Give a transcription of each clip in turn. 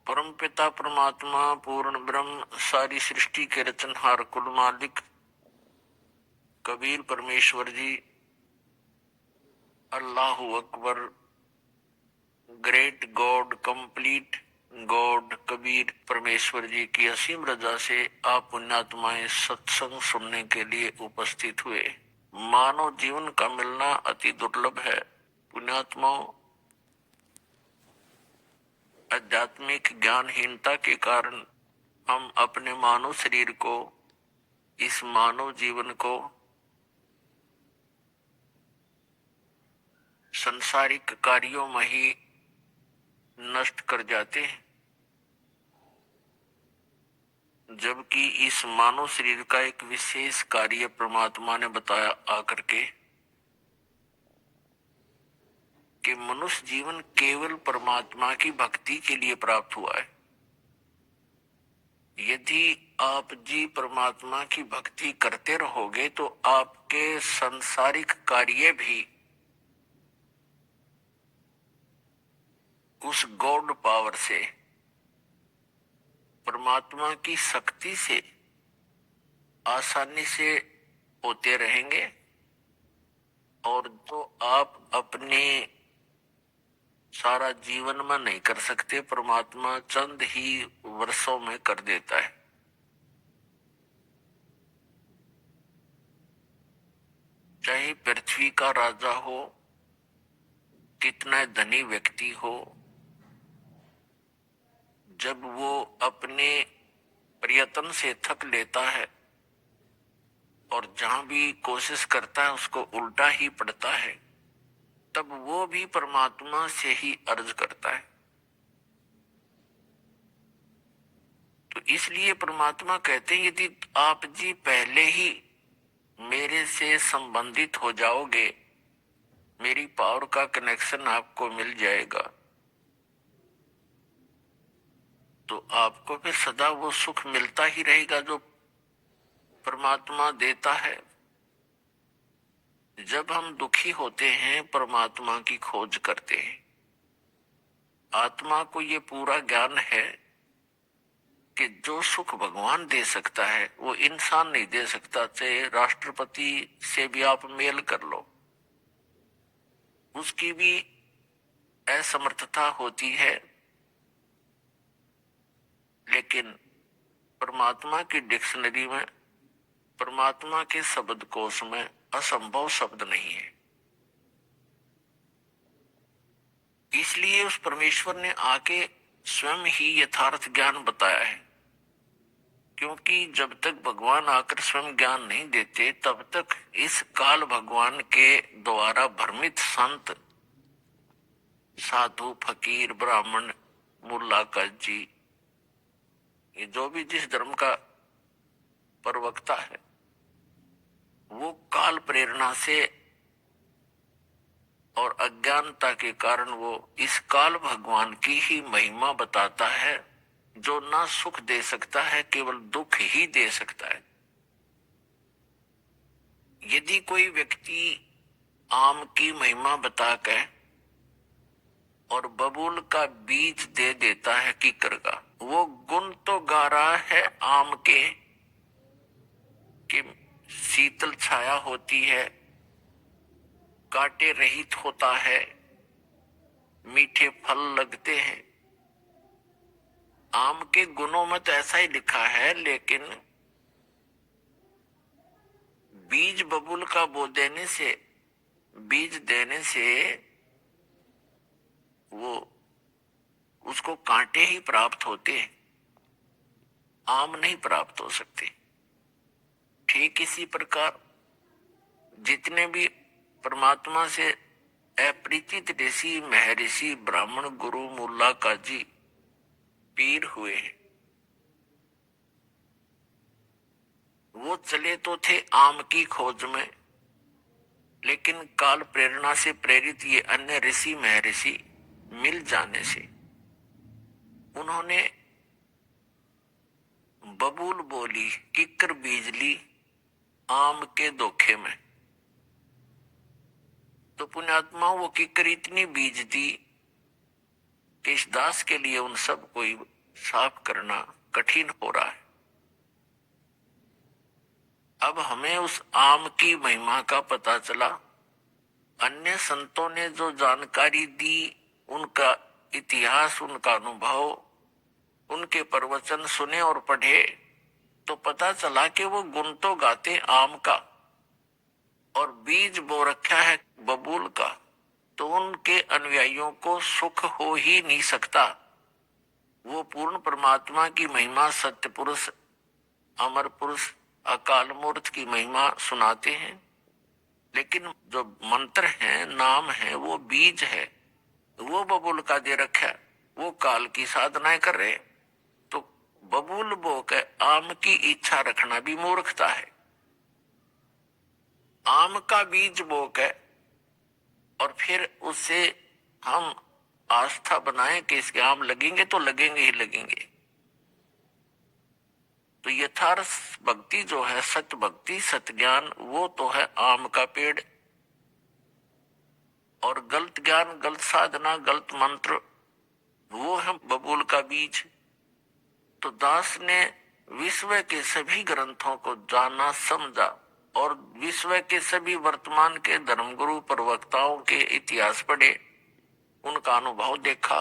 परमपिता परमात्मा पूर्ण ब्रह्म सारी सृष्टि के रचनहार कुल मालिक कबीर परमेश्वर जी अल्लाहु Akbar great God complete God Kabir परमेश्वर जी की असीम रजा से आप पुण्यात्माएं सत्संग सुनने के लिए उपस्थित हुए। मानव जीवन का मिलना अति दुर्लभ है। पुण्यात्माओं, आध्यात्मिक ज्ञानहीनता के कारण हम अपने मानव शरीर को, इस मानव जीवन को संसारिक कार्यों में ही नष्ट कर जाते हैं, जबकि इस मानव शरीर का एक विशेष कार्य परमात्मा ने बताया आकर के कि मनुष्य जीवन केवल परमात्मा की भक्ति के लिए प्राप्त हुआ है। यदि आप जी परमात्मा की भक्ति करते रहोगे तो आपके सांसारिक कार्य भी उस गॉड पावर से, परमात्मा की शक्ति से आसानी से होते रहेंगे, और जो आप अपने सारा जीवन में नहीं कर सकते, परमात्मा चंद ही वर्षों में कर देता है। चाहे पृथ्वी का राजा हो, कितना धनी व्यक्ति हो, जब वो अपने प्रयत्न से थक लेता है और जहां भी कोशिश करता है उसको उल्टा ही पड़ता है, तब वो भी परमात्मा से ही अर्ज करता है। तो इसलिए परमात्मा कहते हैं, यदि आप जी पहले ही मेरे से संबंधित हो जाओगे, मेरी पावर का कनेक्शन आपको मिल जाएगा, तो आपको फिर सदा वो सुख मिलता ही रहेगा जो परमात्मा देता है। जब हम दुखी होते हैं, परमात्मा की खोज करते हैं। आत्मा को ये पूरा ज्ञान है कि जो सुख भगवान दे सकता है वो इंसान नहीं दे सकता। चाहे राष्ट्रपति से भी आप मेल कर लो, उसकी भी असमर्थता होती है, लेकिन परमात्मा की डिक्शनरी में, परमात्मा के शब्द कोश में असंभव शब्द नहीं है। इसलिए उस परमेश्वर ने आके स्वयं ही यथार्थ ज्ञान बताया है, क्योंकि जब तक भगवान आकर स्वयं ज्ञान नहीं देते, तब तक इस काल भगवान के द्वारा भ्रमित संत, साधु, फकीर, ब्राह्मण, मुल्ला काजी, ये जो भी जिस धर्म का प्रवक्ता है, वो काल प्रेरणा से और अज्ञानता के कारण वो इस काल भगवान की ही महिमा बताता है, जो ना सुख दे सकता है, केवल दुख ही दे सकता है। यदि कोई व्यक्ति आम की महिमा बताकर और बबूल का बीज दे देता है कीकर का, वो गुण तो गा रहा है आम के कि शीतल छाया होती है, कांटे रहित होता है, मीठे फल लगते हैं। आम के गुणों में तो ऐसा ही लिखा है, लेकिन बीज बबूल का बो देने से, बीज देने से वो उसको कांटे ही प्राप्त होते हैं, आम नहीं प्राप्त हो सकते। ठीक इसी प्रकार जितने भी परमात्मा से अपरिचित ऋषि, महर्षि, ब्राह्मण, गुरु, मुल्ला, काजी, पीर हुए हैं, वो चले तो थे आम की खोज में, लेकिन काल प्रेरणा से प्रेरित ये अन्य ऋषि महर्षि मिल जाने से उन्होंने बबूल बोली, किक्कर बीज ली आम के धोखे में। तो पुण्यात्मा वो किक्कर इतनी बीज दी कि इस दास के लिए उन सब कोई साफ करना कठिन हो रहा है। अब हमें उस आम की महिमा का पता चला। अन्य संतों ने जो जानकारी दी, उनका इतिहास, उनका अनुभव, उनके प्रवचन सुने और पढ़े, तो पता चला कि वो गुण तो गाते आम का और बीज बो रखा है बबूल का, तो उनके अनुयायियों को सुख हो ही नहीं सकता। वो पूर्ण परमात्मा की महिमा, सत्य पुरुष, अमर पुरुष, अकाल मूर्त की महिमा सुनाते हैं, लेकिन जो मंत्र है, नाम है, वो बीज है, वो बबूल का दे रखा है, वो काल की साधनाएं कर रहे। तो बबूल बो के आम की इच्छा रखना भी मूर्खता है। आम का बीज बो के और फिर उससे हम आस्था बनाएं कि इसके आम लगेंगे, तो लगेंगे ही लगेंगे। तो यथार्थ भक्ति जो है, सत्य भक्ति, सत्य ज्ञान, वो तो है आम का पेड़। और गलत ज्ञान, गलत साधना, गलत मंत्र, वो है बबूल का बीज। तो दास ने विश्व के सभी ग्रंथों को जाना, समझा और विश्व के सभी वर्तमान के धर्मगुरु प्रवक्ताओं के इतिहास पढ़े, उनका अनुभव देखा।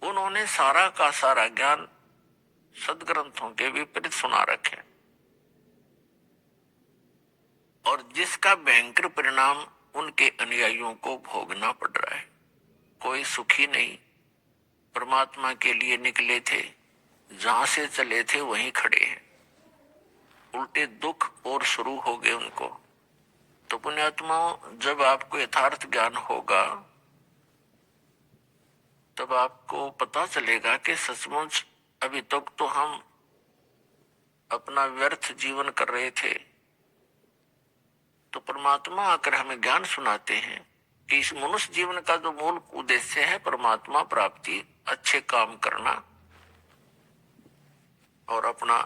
उन्होंने सारा का सारा ज्ञान सदग्रंथों के विपरीत सुना रखे, और जिसका भयंकर परिणाम उनके अनुयायियों को भोगना पड़ रहा है। कोई सुखी नहीं। परमात्मा के लिए निकले थे, जहां से चले थे वहीं खड़े हैं, उल्टे दुख और शुरू हो गए उनको। तो पुण्यात्माओं, जब आपको यथार्थ ज्ञान होगा, तब आपको पता चलेगा कि सचमुच अभी तक तो हम अपना व्यर्थ जीवन कर रहे थे। तो परमात्मा आकर हमें ज्ञान सुनाते हैं कि इस मनुष्य जीवन का जो मूल उद्देश्य है, परमात्मा प्राप्ति, अच्छे काम करना और अपना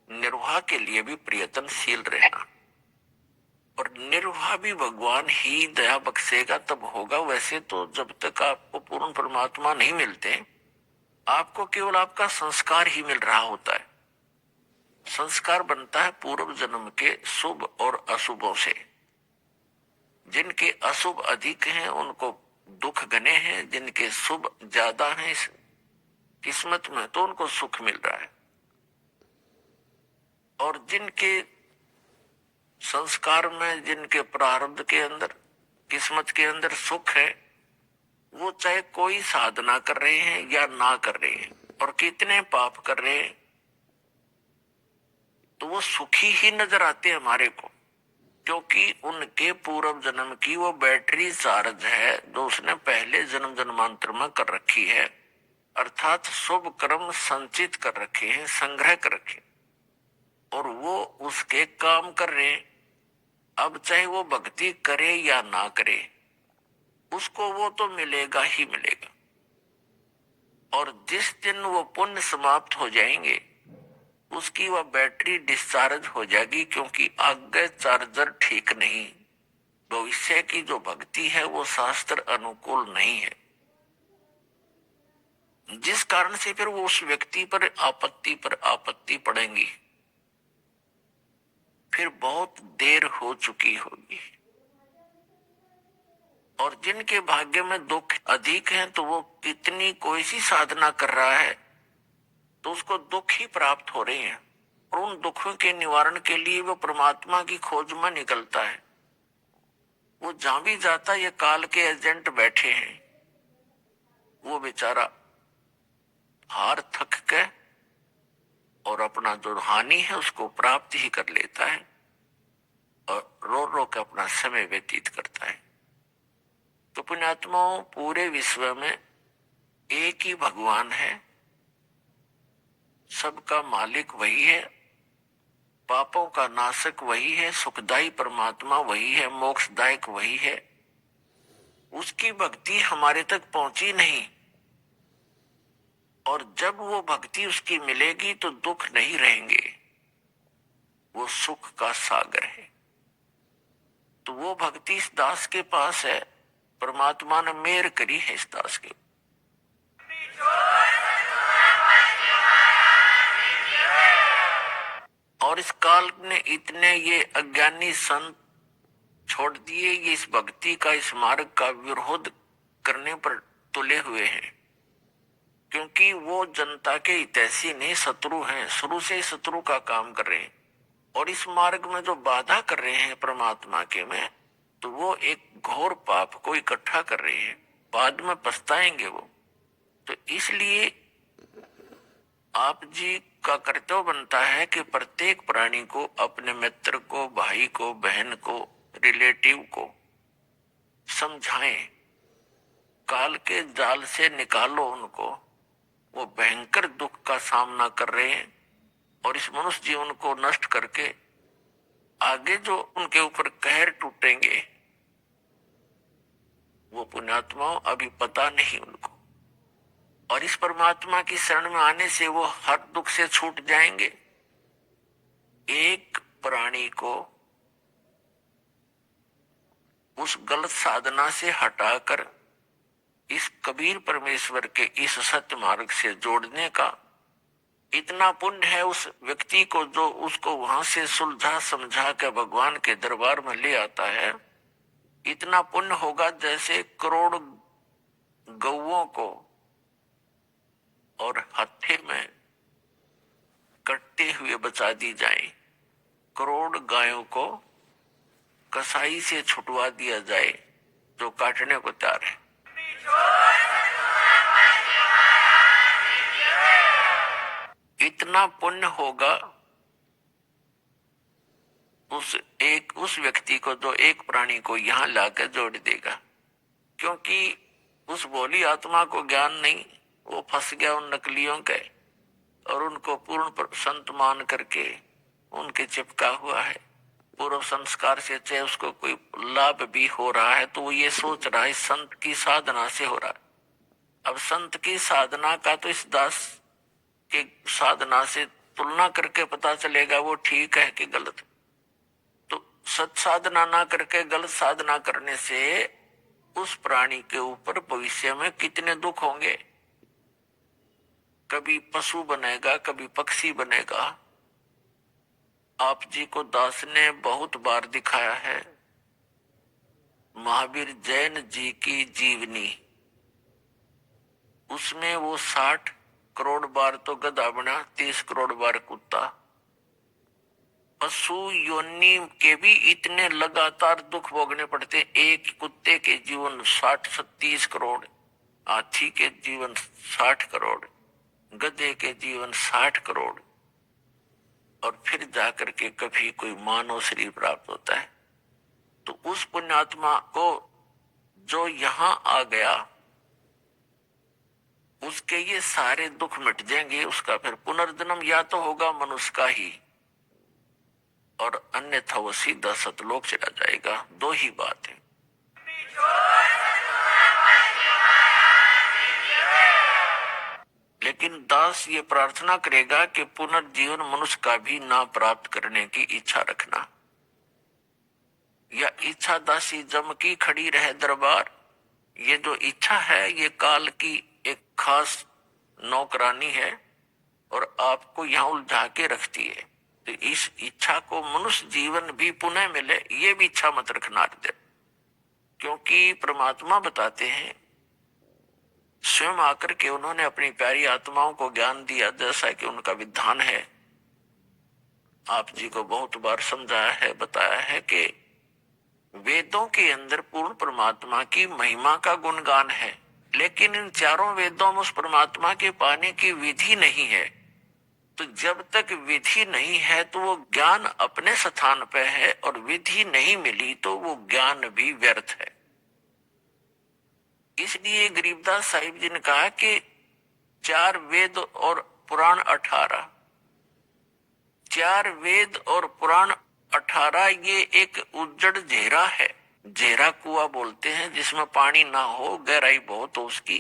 निर्वाह के लिए भी प्रयत्नशील रहना। और निर्वाह भी भगवान ही दया बख्शेगा तब होगा। वैसे तो जब तक आपको पूर्ण परमात्मा नहीं मिलते, आपको केवल आपका संस्कार ही मिल रहा होता है। संस्कार बनता है पूर्व जन्म के शुभ और अशुभों से। जिनके अशुभ अधिक हैं उनको दुख घने हैं, जिनके शुभ ज्यादा हैं इस किस्मत में, तो उनको सुख मिल रहा है। और जिनके संस्कार में, जिनके प्रारब्ध के अंदर, किस्मत के अंदर सुख है, वो चाहे कोई साधना कर रहे हैं या ना कर रहे हैं और कितने पाप कर रहे हैं, तो वो सुखी ही नजर आते हैं हमारे को, क्योंकि उनके पूर्व जन्म की वो बैटरी चार्ज है जो उसने पहले जन्म जन्मांतर में कर रखी है। अर्थात शुभ कर्म संचित कर रखे हैं, संग्रह कर रखे, और वो उसके काम कर रहे हैं। अब चाहे वो भक्ति करे या ना करे, उसको वो तो मिलेगा ही मिलेगा। और जिस दिन वो पुण्य समाप्त हो जाएंगे, उसकी वह बैटरी डिस्चार्ज हो जाएगी, क्योंकि आगे चार्जर ठीक नहीं। भविष्य की जो भक्ति है वो शास्त्र अनुकूल नहीं है, जिस कारण से फिर वो उस व्यक्ति पर आपत्ति पड़ेंगी, फिर बहुत देर हो चुकी होगी। और जिनके भाग्य में दुख अधिक है, तो वो कितनी कोई सी साधना कर रहा है तो उसको दुख ही प्राप्त हो रहे हैं। और उन दुखों के निवारण के लिए वो परमात्मा की खोज में निकलता है। वो जहां भी जाता, ये काल के एजेंट बैठे हैं, वो बेचारा हार थक के और अपना जो हानि है उसको प्राप्त ही कर लेता है और रो रो के अपना समय व्यतीत करता है। तो पुण्यात्माओं, पूरे विश्व में एक ही भगवान है, सबका मालिक वही है, पापों का नाशक वही है, सुखदायी परमात्मा वही है, मोक्षदायक वही है। उसकी भक्ति हमारे तक पहुंची नहीं, और जब वो भक्ति उसकी मिलेगी तो दुख नहीं रहेंगे, वो सुख का सागर है। तो वो भक्ति इस दास के पास है, परमात्मा ने मेहर करी है इस दास के। और इस काल ने इतने ये अज्ञानी संत छोड़ दिए, ये इस भक्ति का, इस मार्ग का विरोध करने पर तुले हुए हैं, क्योंकि वो जनता के हितैषी नहीं, शत्रु हैं, शुरू से शत्रु का काम कर रहे हैं। और इस मार्ग में जो बाधा कर रहे हैं परमात्मा के में, तो वो एक घोर पाप को इकट्ठा कर रहे हैं, बाद में पछताएंगे वो। तो इसलिए आप जी का कर्तव्य बनता है कि प्रत्येक प्राणी को, अपने मित्र को, भाई को, बहन को, रिलेटिव को समझाएं, काल के जाल से निकालो उनको। वो भयंकर दुख का सामना कर रहे हैं और इस मनुष्य जीवन को नष्ट करके आगे जो उनके ऊपर कहर टूटेंगे, वो पुण्यात्माओं अभी पता नहीं उनको। और इस परमात्मा की शरण में आने से वो हर दुख से छूट जाएंगे। एक प्राणी को उस गलत साधना से हटाकर इस कबीर परमेश्वर के इस सत्य मार्ग से जोड़ने का इतना पुण्य है उस व्यक्ति को, जो उसको वहां से सुलझा समझा के भगवान के दरबार में ले आता है। इतना पुण्य होगा जैसे करोड़ गौओं को और हत्थे में कटते हुए बचा दी जाए, करोड़ गायों को कसाई से छुटवा दिया जाए जो काटने को तैयार है। इतना पुण्य होगा उस व्यक्ति को जो एक प्राणी को यहां लाकर जोड़ देगा, क्योंकि उस भोली आत्मा को ज्ञान नहीं, वो फंस गया उन नकलियों के और उनको पूर्ण संत मान करके उनके चिपका हुआ है। पूर्व संस्कार से चाहे उसको कोई लाभ भी हो रहा है तो वो ये सोच रहा है संत की साधना से हो रहा है। अब संत की साधना का तो इस दास के साधना से तुलना करके पता चलेगा वो ठीक है कि गलत। तो सत साधना ना करके गलत साधना करने से उस प्राणी के ऊपर भविष्य में कितने दुख होंगे। कभी पशु बनेगा, कभी पक्षी बनेगा। आप जी को दास ने बहुत बार दिखाया है महावीर जैन जी की जीवनी, उसमें वो 60 करोड़ बार तो गधा बना, 30 करोड़ बार कुत्ता। पशु योनि के भी इतने लगातार दुख भोगने पड़ते। एक कुत्ते के जीवन 60-30 करोड़, हाथी के जीवन 60 करोड़, गधे के जीवन 60 करोड़, और फिर जाकर के कभी कोई मानव शरीर प्राप्त होता है। तो उस पुण्यात्मा को जो यहां आ गया, उसके ये सारे दुख मिट जाएंगे। उसका फिर पुनर्जन्म या तो होगा मनुष्य का ही, और अन्यथा वो सीधा सतलोक चला जाएगा। दो ही बात है। लेकिन दास ये प्रार्थना करेगा कि पुनर्जीवन मनुष्य का भी ना प्राप्त करने की इच्छा रखना। या इच्छा दासी जम की खड़ी रहे दरबार। ये जो इच्छा है ये काल की एक खास नौकरानी है और आपको यहाँ उलझा के रखती है। तो इस इच्छा को मनुष्य जीवन भी पुनः मिले, ये भी इच्छा मत रखना दे, क्योंकि परमात्मा बताते हैं स्वयं आकर के उन्होंने अपनी प्यारी आत्माओं को ज्ञान दिया, जैसा कि उनका विधान है। आप जी को बहुत बार समझाया है, बताया है कि वेदों के अंदर पूर्ण परमात्मा की महिमा का गुणगान है, लेकिन इन चारों वेदों में उस परमात्मा के पाने की विधि नहीं है। तो जब तक विधि नहीं है तो वो ज्ञान अपने स्थान पे है, और विधि नहीं मिली तो वो ज्ञान भी व्यर्थ है। इसलिए गरीबदास साहिब जी ने कहा कि 4 वेद और पुराण 18, 4 वेद और पुराण 18 ये एक उज्जड़ घेरा है। घेरा कुआं बोलते हैं जिसमें पानी ना हो, गहराई बहुत हो उसकी,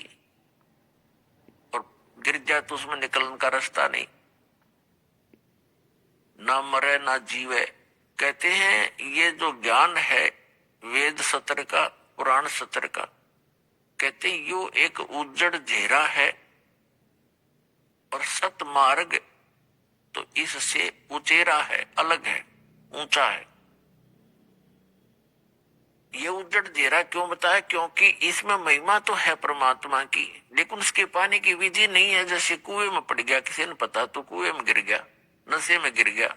और गिर जाए तो उसमें निकलने का रास्ता नहीं, ना मरे ना जीवे। कहते हैं ये जो ज्ञान है वेद सत्र का, पुराण सत्र का, कहते हैं यो एक उज्जड़ घेरा है। और सत मार्ग तो इससे उचेरा है, अलग है, ऊंचा है। ये उजड़ देरा क्यों बताया? क्योंकि इसमें महिमा तो है परमात्मा की, लेकिन उसके पाने की विधि नहीं है। जैसे कुएं में पड़ गया, किसी ने पता तो कुएं में गिर गया, नशे में गिर गया,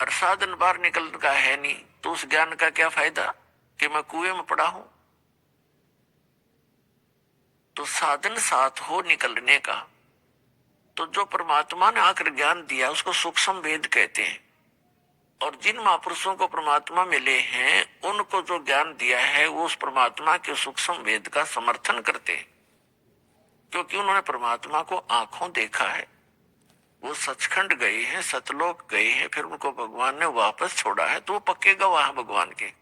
और साधन बाहर निकल का है नहीं, तो उस ज्ञान का क्या फायदा कि मैं कुएं में पड़ा हूं। तो साधन साथ हो निकलने का, तो जो परमात्मा ने आकर ज्ञान दिया उसको सूक्ष्म वेद कहते हैं। और जिन महापुरुषों को परमात्मा मिले हैं उनको जो ज्ञान दिया है वो उस परमात्मा के सूक्ष्म वेद का समर्थन करते हैं, क्योंकि उन्होंने परमात्मा को आंखों देखा है। वो सचखंड गए हैं, सतलोक गए हैं, फिर उनको भगवान ने वापस छोड़ा है, तो वो पक्के गवाह भगवान के।